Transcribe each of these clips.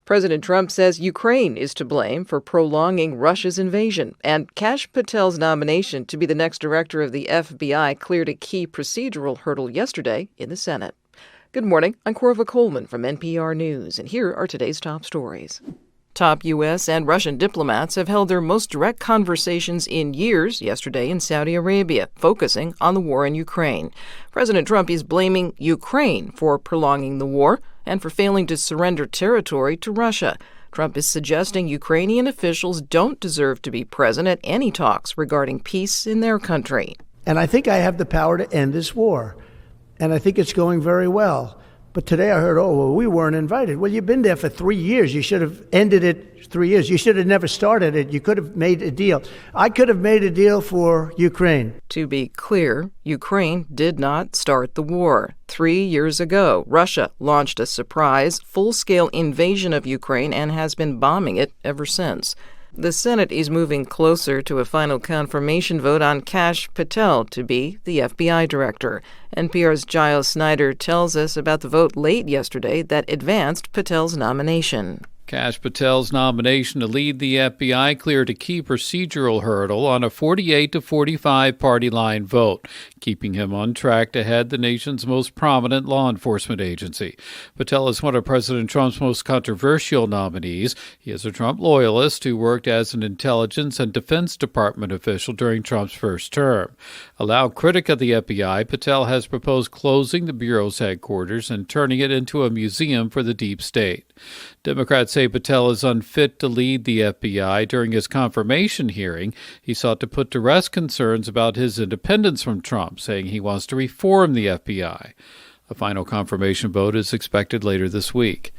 President Trump says Ukraine is to blame for prolonging Russia's invasion, and Kash Patel's nomination to be the next director of the FBI cleared a key procedural hurdle yesterday in the Senate. Good morning, I'm Corva Coleman from NPR News, and here are today's top stories. Top U.S. and Russian diplomats have held their most direct conversations in years yesterday in Saudi Arabia, focusing on the war in Ukraine. President Trump is blaming Ukraine for prolonging the war and for failing to surrender territory to Russia. Trump is suggesting Ukrainian officials don't deserve to be present at any talks regarding peace in their country. And I think I have the power to end this war. And I think it's going very well. But today I heard, we weren't invited. Well, you've been there for 3 years. You should have ended it 3 years. You should have never started it. You could have made a deal. I could have made a deal for Ukraine. To be clear, Ukraine did not start the war. 3 years ago, Russia launched a surprise, full-scale invasion of Ukraine and has been bombing it ever since. The Senate is moving closer to a final confirmation vote on Kash Patel to be the FBI director. NPR's Giles Snyder tells us about the vote late yesterday that advanced Patel's nomination. Kash Patel's nomination to lead the FBI cleared a key procedural hurdle on a 48-45 party line vote, keeping him on track to head the nation's most prominent law enforcement agency. Patel is one of President Trump's most controversial nominees. He is a Trump loyalist who worked as an intelligence and Defense Department official during Trump's first term. A loud critic of the FBI, Patel has proposed closing the Bureau's headquarters and turning it into a museum for the deep state. Democrats say Patel is unfit to lead the FBI. During his confirmation hearing, he sought to put to rest concerns about his independence from Trump, saying he wants to reform the FBI. A final confirmation vote is expected later this week.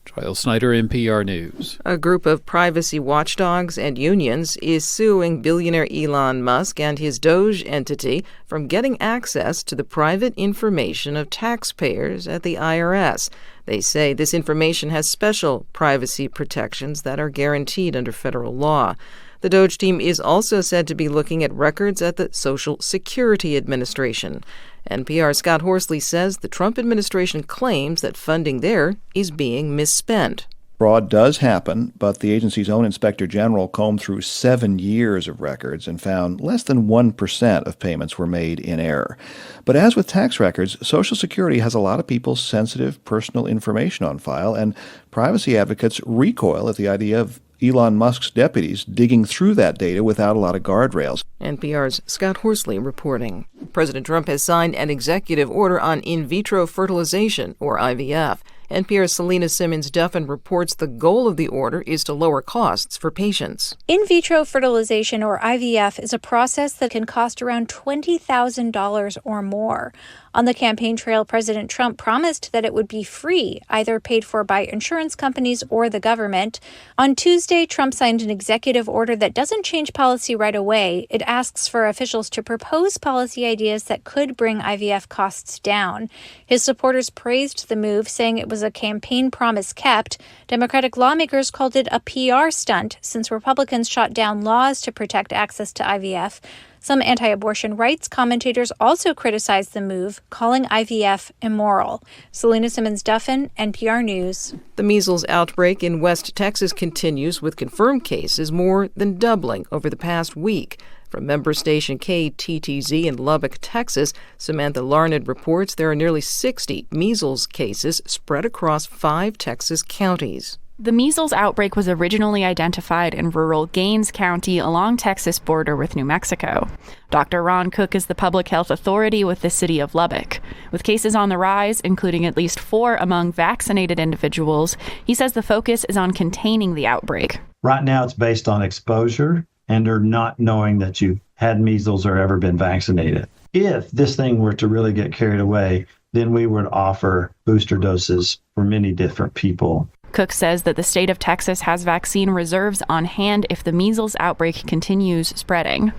Giles Snyder, NPR News. A group of privacy watchdogs and unions is suing billionaire Elon Musk and his Doge entity from getting access to the private information of taxpayers at the IRS. They say this information has special privacy protections that are guaranteed under federal law. The Doge team is also said to be looking at records at the Social Security Administration. NPR's Scott Horsley says the Trump administration claims that funding there is being misspent. Fraud does happen, but the agency's own inspector general combed through 7 years of records and found less than 1% of payments were made in error. But as with tax records, Social Security has a lot of people's sensitive personal information on file, and privacy advocates recoil at the idea of Elon Musk's deputies digging through that data without a lot of guardrails. NPR's Scott Horsley reporting. President Trump has signed an executive order on in vitro fertilization, or IVF. NPR's Selena Simmons-Duffin reports the goal of the order is to lower costs for patients. In vitro fertilization, or IVF, is a process that can cost around $20,000 or more. On the campaign trail, President Trump promised that it would be free, either paid for by insurance companies or the government. On Tuesday, Trump signed an executive order that doesn't change policy right away. It asks for officials to propose policy ideas that could bring IVF costs down. His supporters praised the move, saying it was a campaign promise kept. Democratic lawmakers called it a PR stunt, since Republicans shot down laws to protect access to IVF. Some anti-abortion rights commentators also criticized the move, calling IVF immoral. Selena Simmons-Duffin, NPR News. The measles outbreak in West Texas continues, with confirmed cases more than doubling over the past week. From member station KTTZ in Lubbock, Texas, Samantha Larned reports there are nearly 60 measles cases spread across 5 Texas counties. The measles outbreak was originally identified in rural Gaines County along Texas border with New Mexico. Dr. Ron Cook is the public health authority with the city of Lubbock. With cases on the rise, including at least 4 among vaccinated individuals, he says the focus is on containing the outbreak. Right now it's based on exposure and or not knowing that you've had measles or ever been vaccinated. If this thing were to really get carried away, then we would offer booster doses for many different people. Cook says that the state of Texas has vaccine reserves on hand if the measles outbreak continues spreading.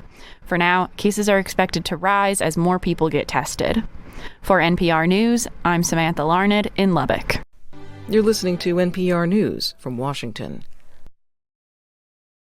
For now, cases are expected to rise as more people get tested. For NPR News, I'm Samantha Larned in Lubbock. You're listening to NPR News from Washington.